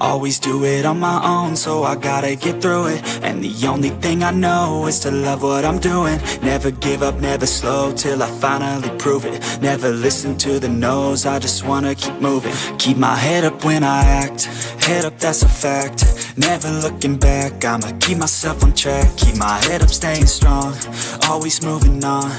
Always do it on my own, so I gotta get through it. And the only thing I know is to love what I'm doing. Never give up, never slow, till I finally prove it. Never listen to the no's, I just wanna keep moving. Keep my head up when I act, head up, that's a fact. Never looking back, I'ma keep myself on track. Keep my head up, staying strong, always moving on.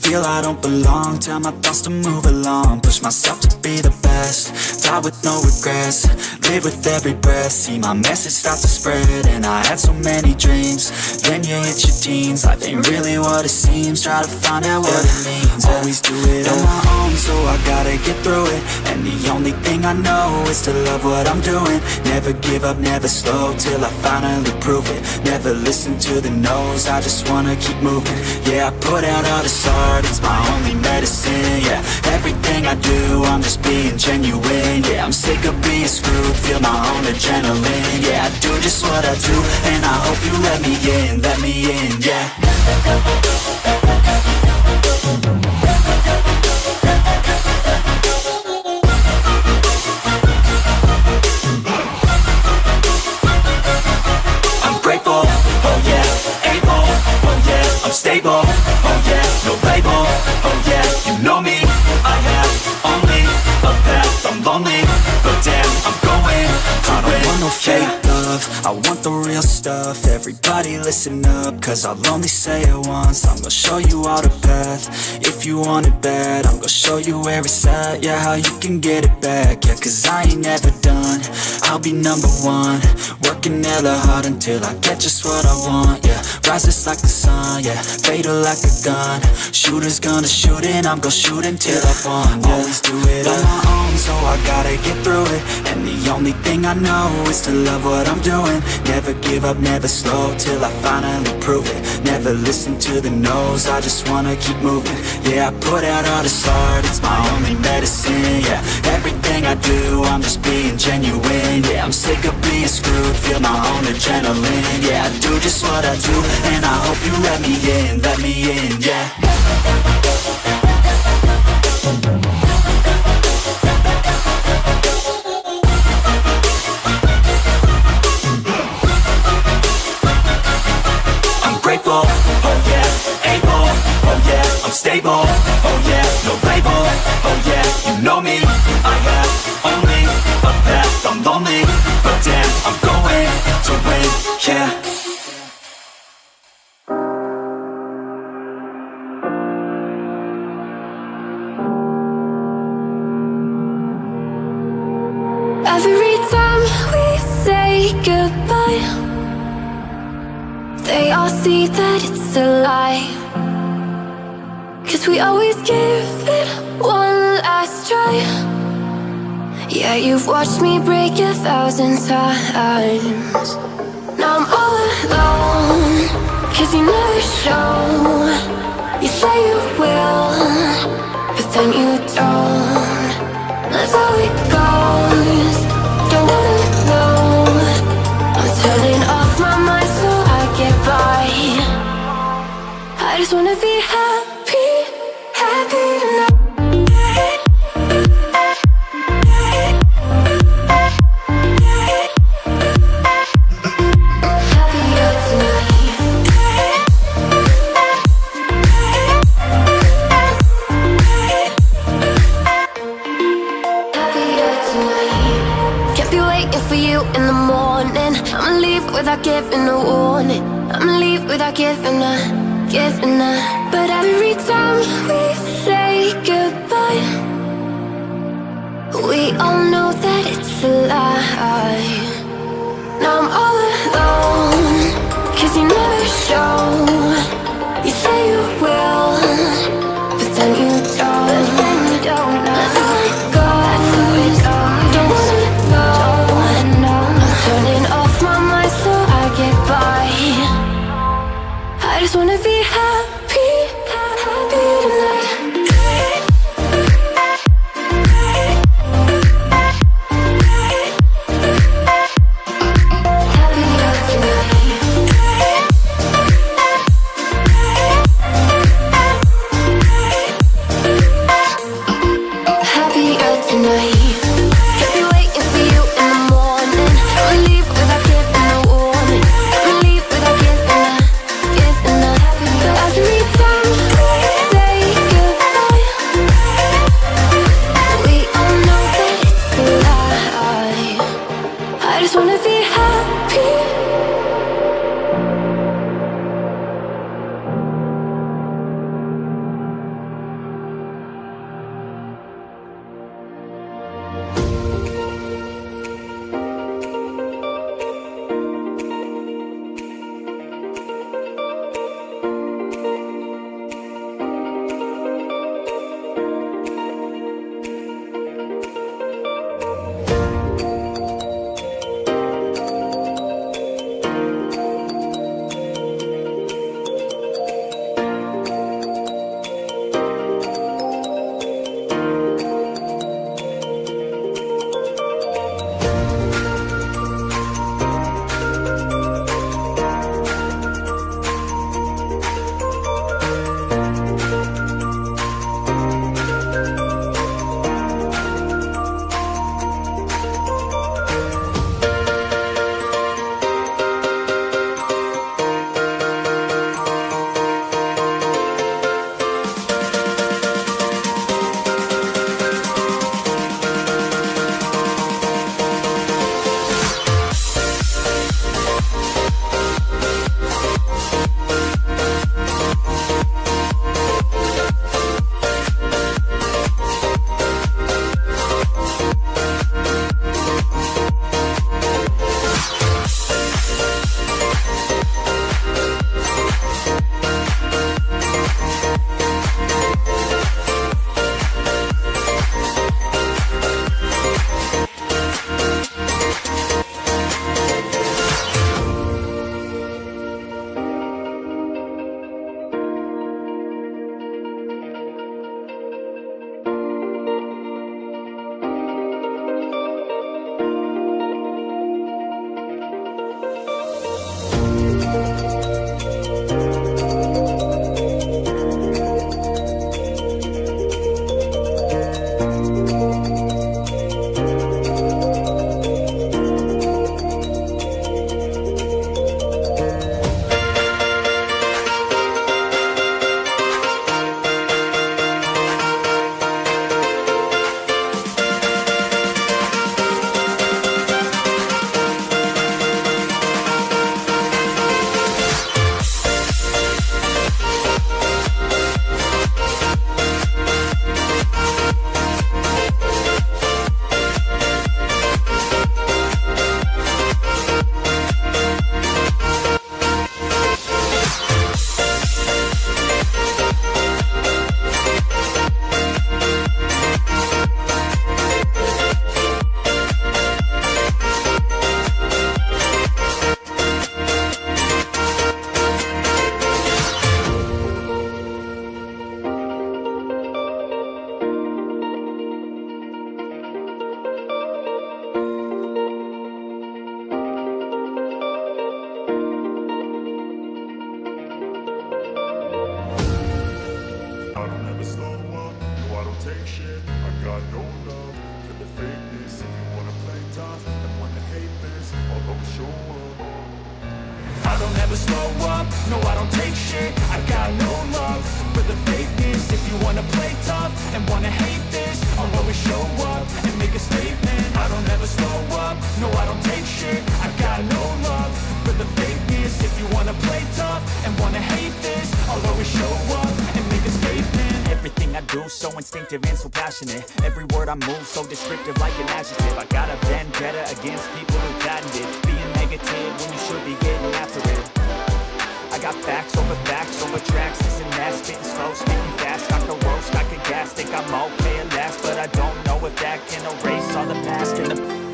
Feel I don't belong, tell my thoughts to move along. Push myself to be the best, die with no regrets. Live with every breath, see my message start to spread. And I had so many dreams, then you hit your teens. Life ain't really what it seems, try to find out what it means. Always do it on my own, so I gotta get through it. And the only thing I know is to love what I'm doing. Never give up, never slow, till I finally prove it. Never listen to the no's, I just wanna keep moving. Yeah, I put out all this art, it's my only medicine. Yeah, everything I do, I'm just being genuine. Yeah, I'm sick of being screwed, feel my own adrenaline. Yeah, I do just what I do, and I hope you let me in, yeah. I'm grateful, oh yeah, able, oh yeah, I'm stable, oh yeah, no label, oh yeah, you know me, I have only a path, I'm lonely, but damn, I'm going to I don't want no fake love, I want the real stuff. Everybody listen up, cause I'll only say it once. I'm gonna show you all the path, if you want it bad. I'm gonna show you where it's at, yeah, how you can get it back. Yeah, cause I ain't never done, I'll be number one. Working hella hard until I get just what I want, yeah. Rises like the sun, yeah, fatal like a gun. Shooter's gonna shoot and I'm gonna shoot until I won, yeah. Always do it on my own, so I gotta get through it. And the only thing I know is to love what I'm doing. Never give up, never slow, till I finally prove it. Never listen to the no's, I just wanna keep moving. Yeah, I put out all this art, it's my only medicine. Yeah, everything I do, I'm just being genuine. Yeah, I'm sick of being screwed, feel my own adrenaline. Yeah, I do just what I do, and I hope you let me in, yeah. Grateful, oh yeah, able, oh yeah, I'm stable, oh yeah, no label, oh yeah, you know me, I have only a path, I'm lonely, but damn, I'm going to win, yeah. Every time we say goodbye, they all see that it's a lie. Cause we always give it one last try. Yeah, you've watched me break 1,000 times. Now I'm all alone, cause you never show. You say you will, but then you don't. That's how it goes, don't wanna know. I'm turning off my mind so I get by. I just wanna be happy, happy tonight. In the morning, I'ma leave without giving a warning. I'ma leave without giving a. But every time we say goodbye, we all know that it's a lie. Now I'm all alone, cause you never show. You say you will, but then you don't. That's how it goes, don't wanna know. Turning off my mind so I get by. I just wanna be happy, happy tonight. I got no love for the fakeness. If you wanna play tough and wanna hate this, I'll always show up. I don't ever slow up, no I don't take shit. I got no love for the fakeness. If you wanna play tough and wanna hate this, I'll always show up and make a statement. I don't ever slow up, no I don't take shit. I got no love for the fakeness. If you wanna play tough and wanna hate this, I'll always show up and make a statement. Everything I do so instinctive and so passionate. Every word I move so descriptive like an adjective. I got a vendetta against people who patented being negative when you should be getting after it. I got facts over tracks, this and that, spitting slow, speaking fast, I could roast, I could gas, think I'm okay at last, but I don't know if that can erase all the past and the